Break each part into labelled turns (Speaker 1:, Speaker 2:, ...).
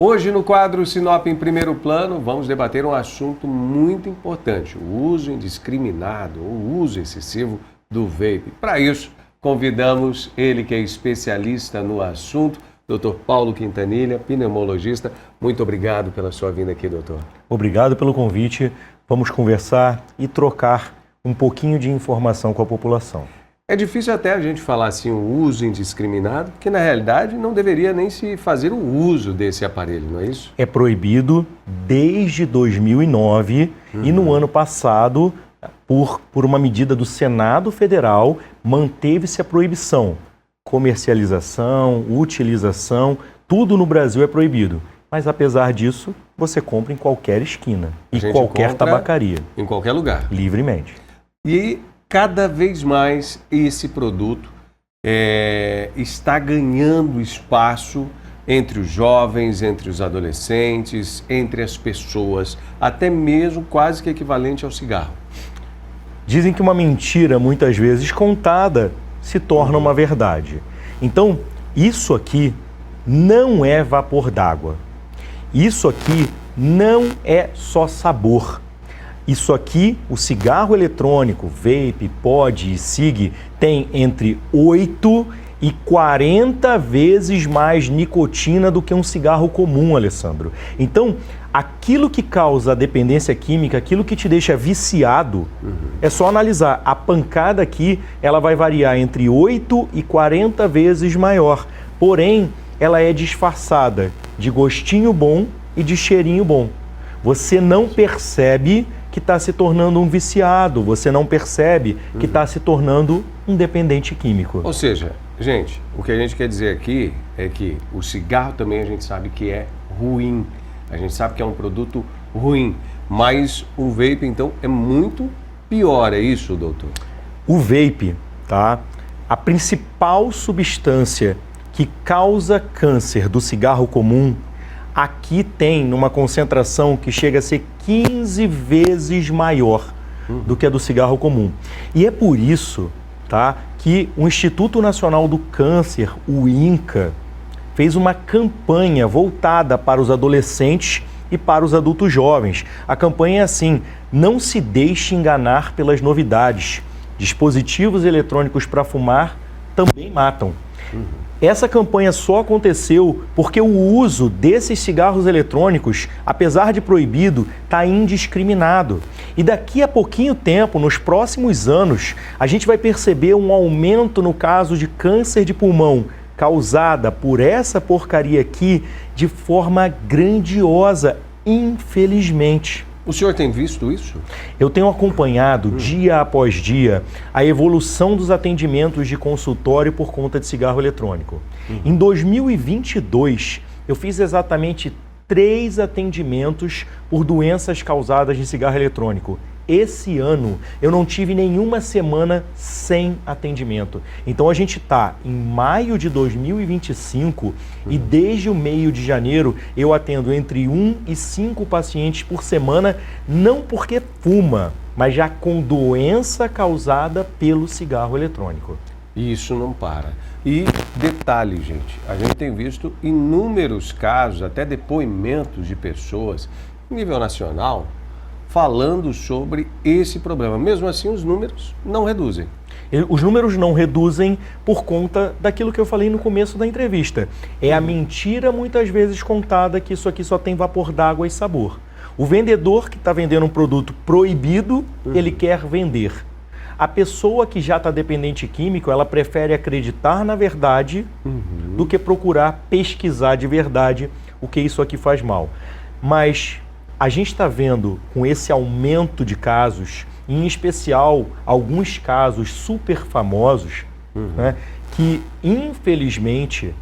Speaker 1: Hoje no quadro Sinop em Primeiro Plano, vamos debater um assunto muito importante, o uso indiscriminado, o uso excessivo do vape. Para isso, convidamos ele que é especialista no assunto, Dr. Paulo Quintanilha, pneumologista. Muito obrigado pela sua vinda aqui, doutor.
Speaker 2: Obrigado pelo convite. Vamos conversar e trocar um pouquinho de informação com a população.
Speaker 1: É difícil até a gente falar assim, o uso indiscriminado, porque na realidade não deveria nem se fazer o uso desse aparelho, não é isso?
Speaker 2: É proibido desde 2009 e no ano passado, por uma medida do Senado Federal, manteve-se a proibição. Comercialização, utilização, tudo no Brasil é proibido. Mas apesar disso, você compra em qualquer esquina e qualquer tabacaria.
Speaker 1: Em qualquer lugar.
Speaker 2: Livremente.
Speaker 1: E cada vez mais esse produto está ganhando espaço entre os jovens, entre os adolescentes, entre as pessoas, até mesmo quase que equivalente ao cigarro.
Speaker 2: Dizem que uma mentira, muitas vezes contada, se torna uma verdade. Então, isso aqui não é vapor d'água. Isso aqui não é só sabor. Isso aqui, o cigarro eletrônico, vape, pod e cig, tem entre 8 e 40 vezes mais nicotina do que um cigarro comum, Alessandro. Então, aquilo que causa a dependência química, aquilo que te deixa viciado, é só analisar. A pancada aqui, ela vai variar entre 8 e 40 vezes maior. Porém, ela é disfarçada de gostinho bom e de cheirinho bom. Você não percebe que está se tornando um viciado, você não percebe que está se tornando um dependente químico.
Speaker 1: Ou seja, gente, o que a gente quer dizer aqui é que o cigarro também a gente sabe que é ruim, a gente sabe que é um produto ruim, mas o vape então é muito pior, é isso, doutor?
Speaker 2: O vape, tá? A principal substância que causa câncer do cigarro comum, aqui tem numa concentração que chega a ser 15 vezes maior do que a do cigarro comum. E é por isso, tá, que o Instituto Nacional do Câncer, o INCA, fez uma campanha voltada para os adolescentes e para os adultos jovens. A campanha é assim: não se deixe enganar pelas novidades. Dispositivos eletrônicos para fumar também matam. Essa campanha só aconteceu porque o uso desses cigarros eletrônicos, apesar de proibido, está indiscriminado. E daqui a pouquinho tempo, nos próximos anos, a gente vai perceber um aumento no caso de câncer de pulmão causada por essa porcaria aqui de forma grandiosa, infelizmente.
Speaker 1: O senhor tem visto isso?
Speaker 2: Eu tenho acompanhado dia após dia a evolução dos atendimentos de consultório por conta de cigarro eletrônico. Em 2022, eu fiz exatamente 3 atendimentos por doenças causadas de cigarro eletrônico. Esse ano, eu não tive nenhuma semana sem atendimento. Então, a gente está em maio de 2025 e desde o meio de janeiro, eu atendo entre 1 e 5 pacientes por semana, não porque fuma, mas já com doença causada pelo cigarro eletrônico.
Speaker 1: Isso não para. E detalhe, gente, a gente tem visto inúmeros casos, até depoimentos de pessoas, em nível nacional, falando sobre esse problema. Mesmo assim, os números não reduzem.
Speaker 2: Os números não reduzem por conta daquilo que eu falei no começo da entrevista. É a mentira muitas vezes contada que isso aqui só tem vapor d'água e sabor. O vendedor que está vendendo um produto proibido, ele quer vender. A pessoa que já está dependente químico, ela prefere acreditar na verdade do que procurar pesquisar de verdade o que isso aqui faz mal. Mas a gente está vendo com esse aumento de casos, em especial alguns casos super famosos, né, que infelizmente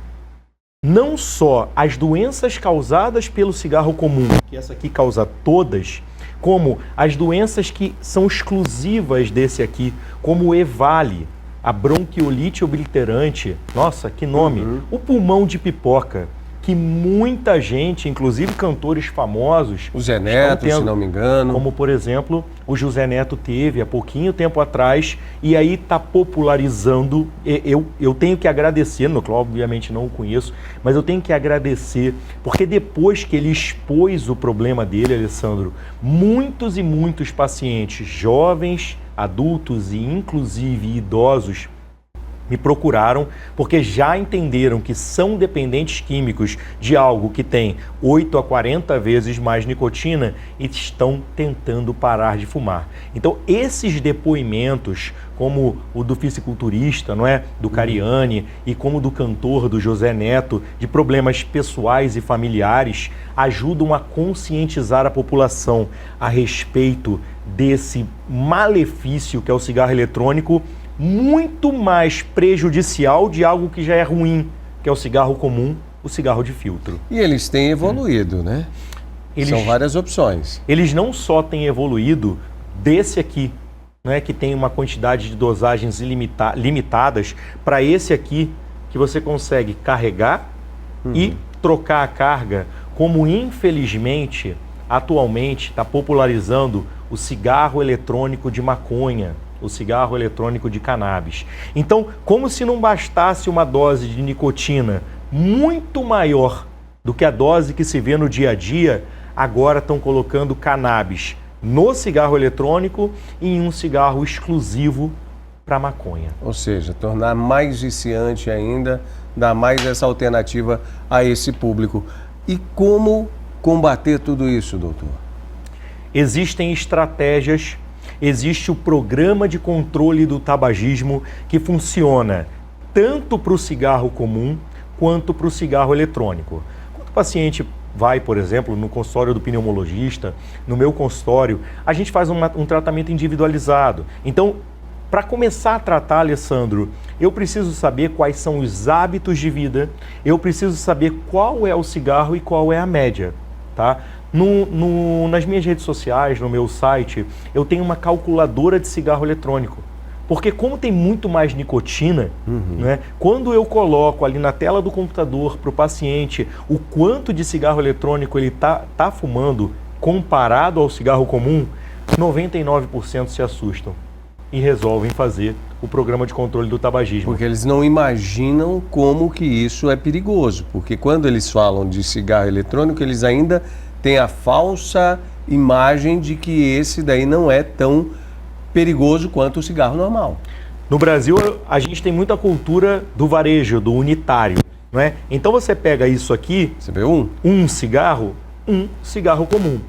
Speaker 2: não só as doenças causadas pelo cigarro comum, que essa aqui causa todas, como as doenças que são exclusivas desse aqui, como o EVALI, a bronquiolite obliterante, nossa, que nome, o pulmão de pipoca, que muita gente, inclusive cantores famosos...
Speaker 1: O Zé Neto, se não me engano.
Speaker 2: Como, por exemplo, o José Neto teve há pouquinho tempo atrás, e aí está popularizando. Eu tenho que agradecer, obviamente não o conheço, mas eu tenho que agradecer, porque depois que ele expôs o problema dele, Alessandro, muitos e muitos pacientes, jovens, adultos e inclusive idosos, me procuraram porque já entenderam que são dependentes químicos de algo que tem 8 a 40 vezes mais nicotina e estão tentando parar de fumar. Então, esses depoimentos, como o do fisiculturista, não é? Do Cariani, e como do cantor, do José Neto, de problemas pessoais e familiares, ajudam a conscientizar a população a respeito desse malefício que é o cigarro eletrônico, muito mais prejudicial de algo que já é ruim, que é o cigarro comum, o cigarro de filtro.
Speaker 1: E eles têm evoluído, né? São várias opções.
Speaker 2: Eles não só têm evoluído desse aqui, né, que tem uma quantidade de dosagens limitadas, para esse aqui, que você consegue carregar e trocar a carga, como infelizmente, atualmente, está popularizando o cigarro eletrônico de maconha, o cigarro eletrônico de cannabis. Então, como se não bastasse uma dose de nicotina muito maior do que a dose que se vê no dia a dia, agora estão colocando cannabis no cigarro eletrônico e em um cigarro exclusivo para maconha.
Speaker 1: Ou seja, tornar mais viciante ainda, dar mais essa alternativa a esse público. E como combater tudo isso, doutor?
Speaker 2: Existem estratégias. Existe o programa de controle do tabagismo que funciona tanto para o cigarro comum quanto para o cigarro eletrônico. Quando o paciente vai, por exemplo, no consultório do pneumologista, no meu consultório, a gente faz um tratamento individualizado. Então, para começar a tratar, Alessandro, eu preciso saber quais são os hábitos de vida, eu preciso saber qual é o cigarro e qual é a média, tá? Nas minhas redes sociais, no meu site, eu tenho uma calculadora de cigarro eletrônico. Porque como tem muito mais nicotina, né, quando eu coloco ali na tela do computador para o paciente o quanto de cigarro eletrônico ele tá fumando comparado ao cigarro comum, 99% se assustam e resolvem fazer o programa de controle do tabagismo.
Speaker 1: Porque eles não imaginam como que isso é perigoso. Porque quando eles falam de cigarro eletrônico, eles ainda tem a falsa imagem de que esse daí não é tão perigoso quanto o cigarro normal.
Speaker 2: No Brasil, a gente tem muita cultura do varejo, do unitário, não é? Então você pega isso aqui...
Speaker 1: Você vê
Speaker 2: um cigarro comum.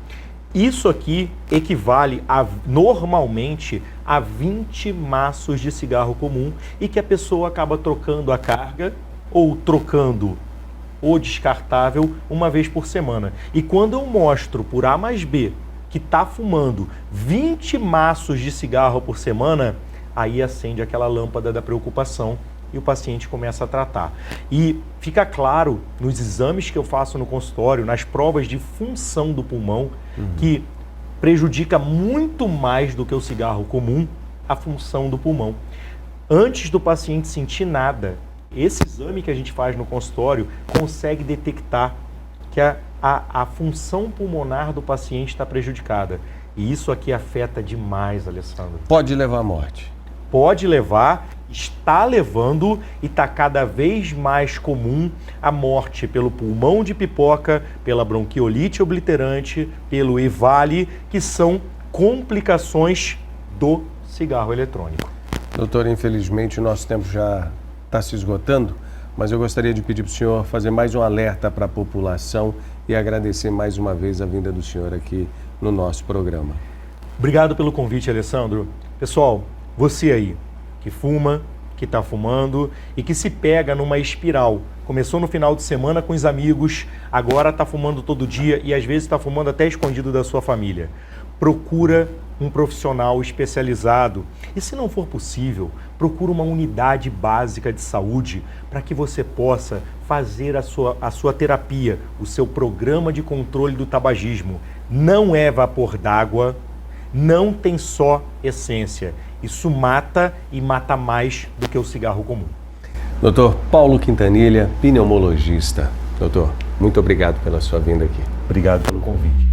Speaker 2: Isso aqui equivale normalmente a 20 maços de cigarro comum e que a pessoa acaba trocando a carga ou trocando o descartável uma vez por semana. E quando eu mostro por A mais B que está fumando 20 maços de cigarro por semana, aí acende aquela lâmpada da preocupação e o paciente começa a tratar. E fica claro nos exames que eu faço no consultório, nas provas de função do pulmão, que prejudica muito mais do que o cigarro comum a função do pulmão. Antes do paciente sentir nada, esse exame que a gente faz no consultório consegue detectar que a função pulmonar do paciente está prejudicada. E isso aqui afeta demais, Alessandro.
Speaker 1: Pode levar à morte.
Speaker 2: Pode levar, está levando e está cada vez mais comum a morte pelo pulmão de pipoca, pela bronquiolite obliterante, pelo EVALI, que são complicações do cigarro eletrônico.
Speaker 1: Doutor, infelizmente o nosso tempo já está se esgotando, mas eu gostaria de pedir para o senhor fazer mais um alerta para a população e agradecer mais uma vez a vinda do senhor aqui no nosso programa.
Speaker 2: Obrigado pelo convite, Alessandro. Pessoal, você aí que fuma, que está fumando e que se pega numa espiral. Começou no final de semana com os amigos, agora está fumando todo dia e às vezes está fumando até escondido da sua família. Procura um profissional especializado e, se não for possível, procura uma unidade básica de saúde para que você possa fazer a sua terapia, o seu programa de controle do tabagismo. Não é vapor d'água, não tem só essência. Isso mata e mata mais do que o cigarro comum.
Speaker 1: Doutor Paulo Quintanilha, pneumologista. Doutor, Muito obrigado pela sua vinda aqui.
Speaker 2: Obrigado pelo convite.